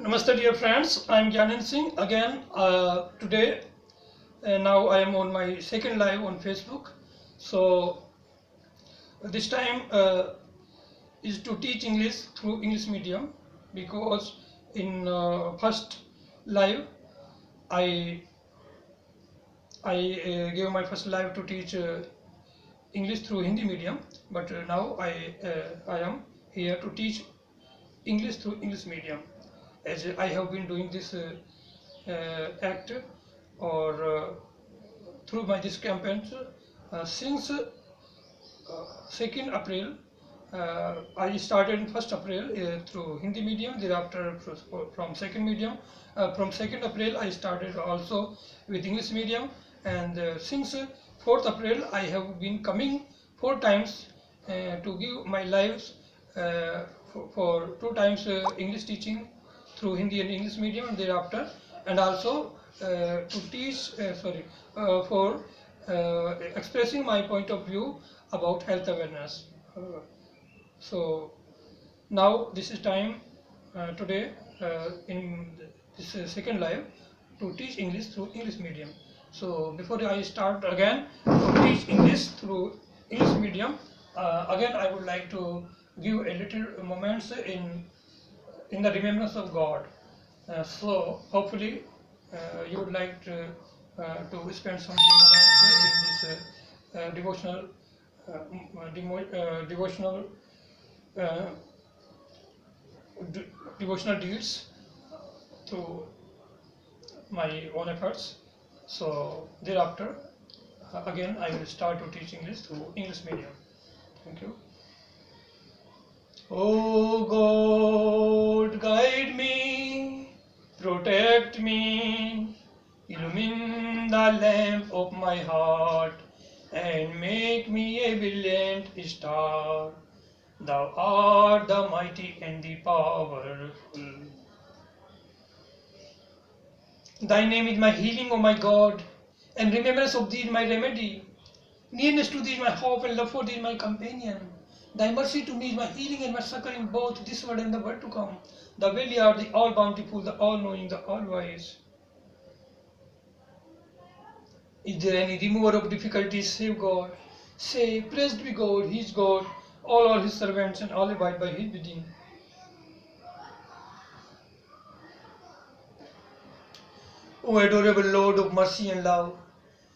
Namaste dear friends, I am Gyanan Singh again today. Now I am on my second live on Facebook. So this time is to teach English through English medium, because in first live I gave my first live to teach English through Hindi medium, but now I am here to teach English through English medium, as I have been doing this act or through my this campaigns since 2nd April. I started in 1st April through Hindi medium, thereafter from 2nd medium. From 2nd April I started also with English medium, and since 4th April I have been coming 4 times to give my lives for 2 times English teaching through Hindi and English medium, and thereafter, and also to teach for expressing my point of view about health awareness. So now this is time today in this second live to teach English through English medium. So before I start again to teach English through English medium, again I would like to give a little moments in the remembrance of God. So hopefully you would like to spend some moments in this devotional uh, devotional deeds through my own efforts. So thereafter, again I will start to teach English through English medium. Thank you. Oh God, guide me, protect me, illumine the lamp of my heart, and make me a brilliant star. Thou art the mighty and the powerful. Thy name is my healing, O my God, and remembrance of thee is my remedy. Nearness to thee is my hope, and love for thee is my companion. Thy mercy to me is my healing and my succor in both this world and the world to come. Thou really art the all-bountiful, the all-knowing, the all-wise. Is there any remover of difficulties save God? Say, praised be God, He is God, all are His servants, and all abide by His bidding. O adorable Lord of mercy and love,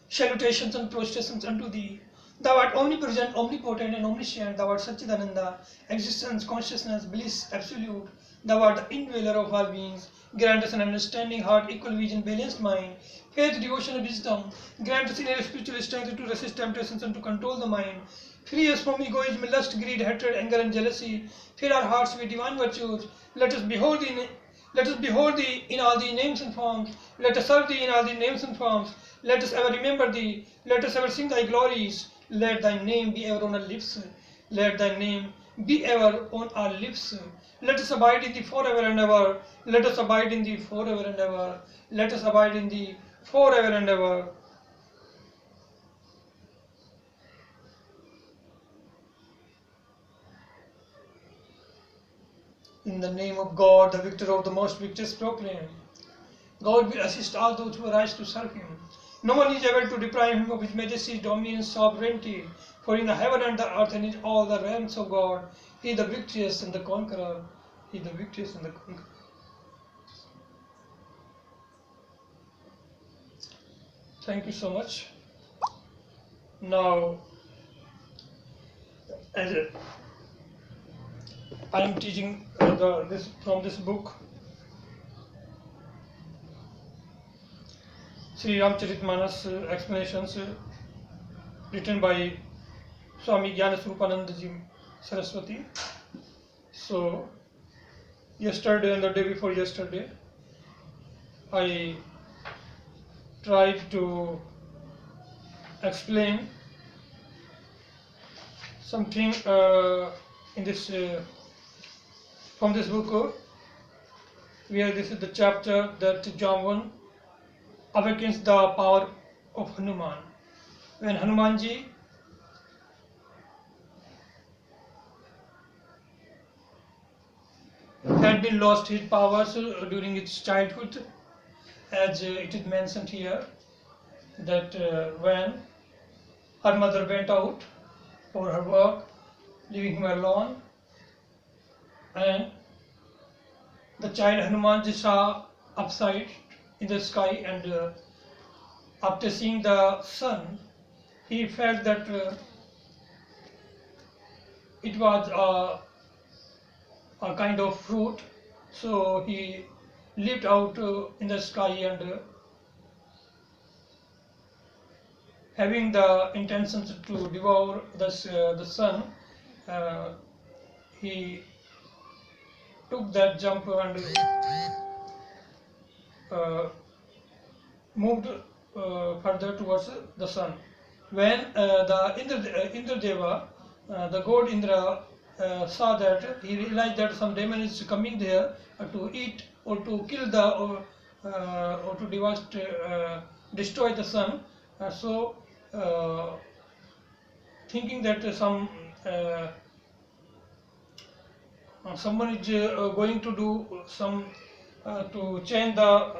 salutations and prostrations unto Thee. Thou art omnipresent, omnipotent, and omniscient. Thou art Satchidananda, existence, consciousness, bliss, absolute. Thou art the indweller of all beings. Grant us an understanding heart, equal vision, balanced mind, faith, devotion, and wisdom. Grant us inner spiritual strength to resist temptations and to control the mind. Free us from egoism, lust, greed, hatred, anger, and jealousy. Fill our hearts with divine virtues. Let us behold Thee in all Thy names and forms. Let us serve Thee in all Thy names and forms. Let us ever remember Thee. Let us ever sing Thy glories. Let Thy name be ever on our lips. Let Thy name be ever on our lips. Let us abide in Thee forever and ever. Let us abide in Thee forever and ever. Let us abide in Thee forever and ever. In the name of God, the victor of the most victors, proclaim. God will assist all those who arise to serve Him. No one is able to deprive Him of His majesty, dominion, sovereignty. For in the heaven and the earth and in all the realms of God, He is the victorious and the conqueror. He is the victorious and the conqueror. Thank you so much. Now, as I am teaching from this book, Sri Ramcharitmanas explanations written by Swami Gyanaswarupananda Ji Saraswati. So yesterday and the day before yesterday, I tried to explain something in this from this book, where this is the chapter that Jamvan awakens the power of Hanuman. When Hanumanji had been lost his powers during its childhood, as it is mentioned here that when her mother went out for her work, leaving him alone, and the child Hanumanji saw upside in the sky, and after seeing the sun, he felt that it was a kind of fruit, so he leaped out in the sky, and having the intentions to devour the sun, he took that jump and moved further towards the sun. When the Indra Deva, the god Indra, saw that, he realized that some demon is coming there to eat or to kill or to destroy the sun. So, thinking that someone is going to do some to change the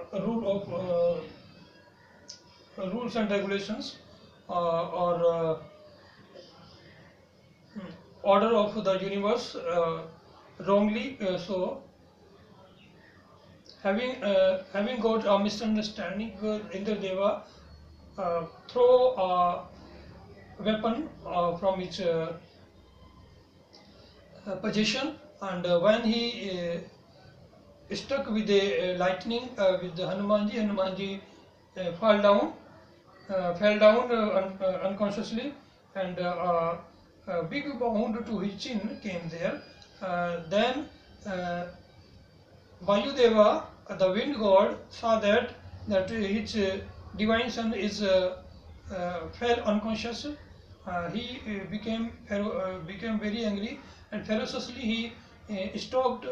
rules and regulations or order of the universe wrongly, so having got a misunderstanding, Indra Deva throw a weapon from its position, and when he struck with the lightning with the Hanumanji fell down unconsciously, and a big wound to his chin came there. Then Vayudeva, the wind god, saw that his divine son is fell unconscious. He became very angry, and ferociously he stopped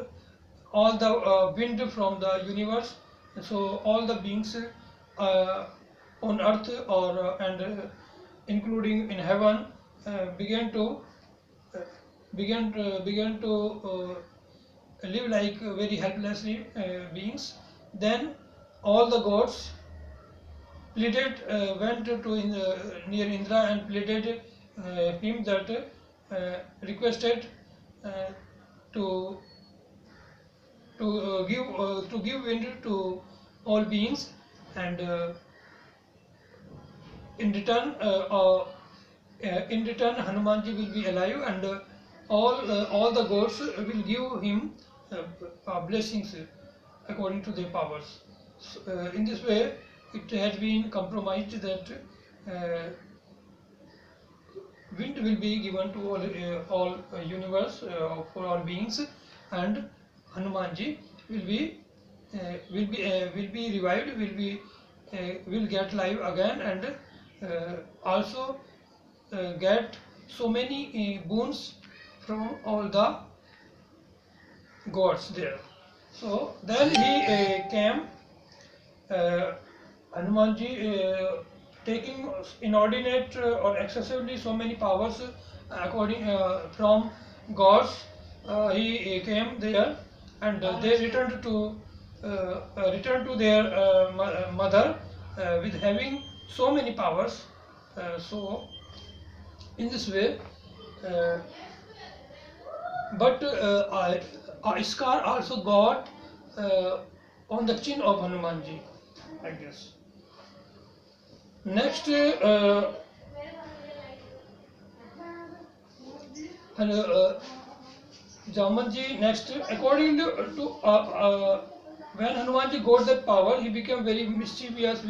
all the wind from the universe. So all the beings on earth and including in heaven began to live like very helplessly beings. Then all the gods pleaded, went to near Indra and pleaded him that requested to give wind to all beings, and in return Hanumanji will be alive, and all the gods will give him blessings according to their powers. So, in this way, it has been compromised that wind will be given to all universe for all beings, and Hanumanji will be revived, will get live again, and also get so many boons from all the gods there. So then he came, Hanumanji, taking inordinate or excessively so many powers according from gods. He came there, and they returned to their mother with having so many powers. So in this way, but a scar also got on the chin of Hanumanji, I guess. Next, Jamanji, next, according to when Hanumanji got that power, he became very mischievous,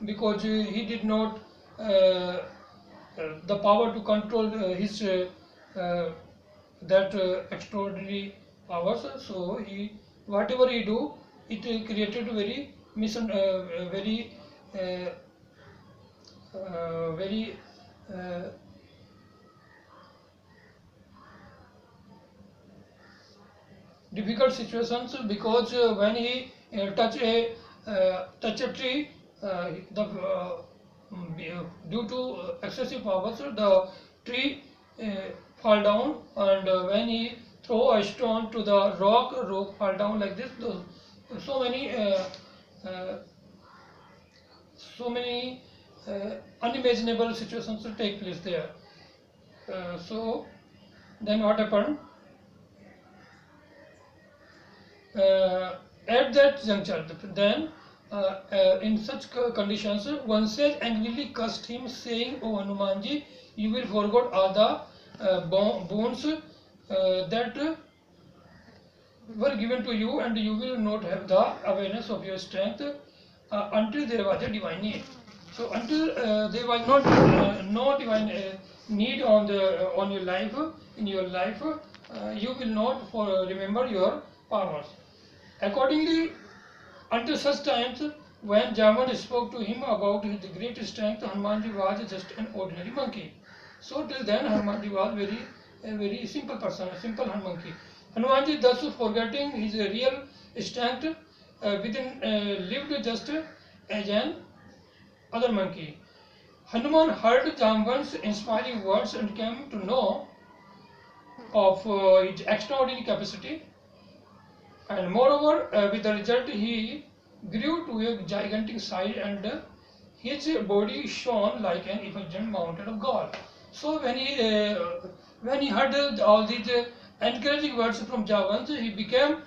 because he did not the power to control his that extraordinary powers. So whatever he do, it created very difficult situations, because when he touch a tree, due to excessive powers, the tree fall down, and when he throw a stone to the rock fall down like this. So many unimaginable situations to take place there. So then what happened? At that juncture, then in such conditions, one sage angrily cursed him, saying, "O Hanumanji, you will forget all the boons that were given to you, and you will not have the awareness of your strength until there was a divine need." So until there was not no divine need on your life, in your life, you will not remember your powers. Accordingly, until such times when Javan spoke to him about his great strength, Hanumanji was just an ordinary monkey. So till then Hanumanji was a very simple person, a simple monkey. Hanumanji, thus forgetting his real strength lived just as an other monkey. Hanuman heard Jamban's inspiring words and came to know of his extraordinary capacity. And moreover, with the result, he grew to a gigantic size, and his body shone like an effulgent mountain of gold. So when he heard all these encouraging words from Javans, he became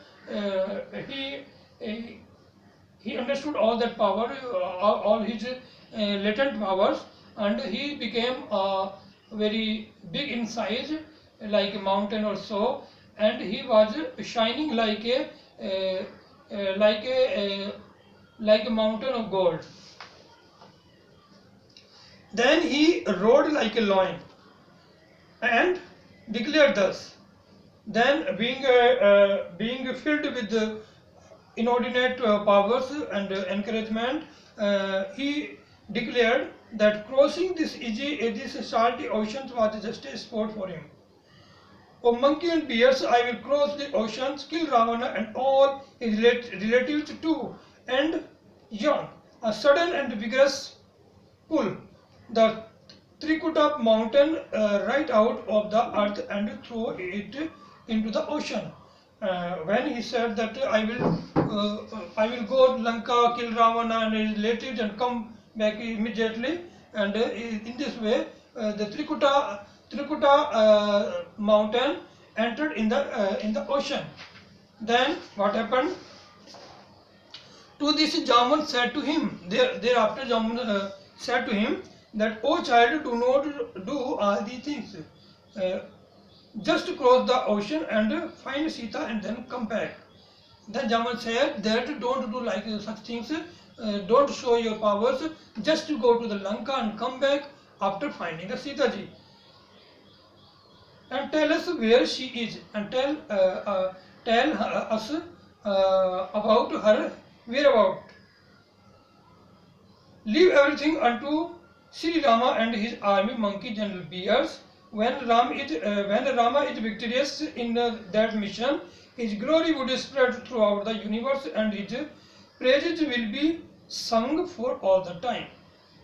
he understood all that power, all his latent powers, and he became very big in size, like a mountain or so. And he was shining like a mountain of gold. Then he roared like a lion and declared thus. Then, being filled with inordinate powers and encouragement, he declared that crossing this salty ocean was just a sport for him. O monkey and bears, I will cross the oceans, kill Ravana and all his relatives too, and yawn. A sudden and vigorous pull the Trikuta mountain right out of the earth and throw it into the ocean. When he said that I will go to Lanka, kill Ravana and his relatives and come back immediately, and in this way the Trikuta mountain entered in the ocean. Then what happened? To this Jaman said to him, thereafter Jaman said to him that, "O child, do not do all these things. Just cross the ocean and find Sita and then come back." Then Jaman said that don't do like such things, don't show your powers, just go to the Lanka and come back after finding the Sita ji. And tell us where she is, and tell us about her whereabout. Leave everything unto Sri Rama and his army monkey general bears. When Rama is victorious in that mission, his glory would spread throughout the universe, and his praises will be sung for all the time.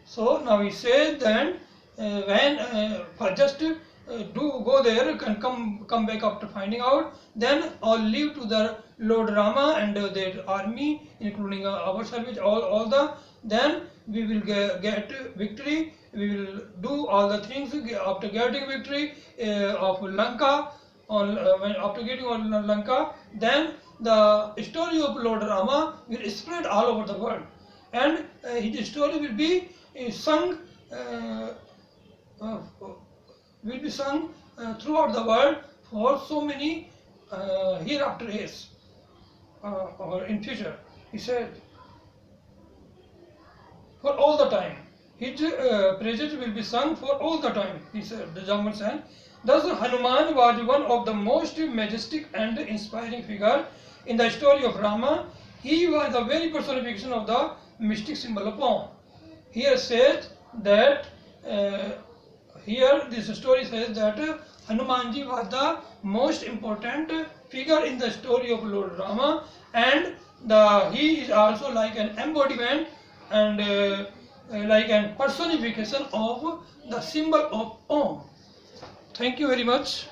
So now he says then when just do go there and come back after finding out, then all leave to the Lord Rama and their army, including our service, then we will get victory. We will do all the things after getting victory of Lanka. After getting on Lanka, then the story of Lord Rama will spread all over the world, and his story will be sung. Will be sung throughout the world for so many hereafter years or in future. He said, for all the time. His praises will be sung for all the time, he said, the Jaman said. Thus Hanuman was one of the most majestic and inspiring figure in the story of Rama. He was the very personification of the mystic symbol of Om. Here says that this story says that Hanumanji was the most important figure in the story of Lord Rama, and he is also like an embodiment and like a personification of the symbol of Om. Thank you very much.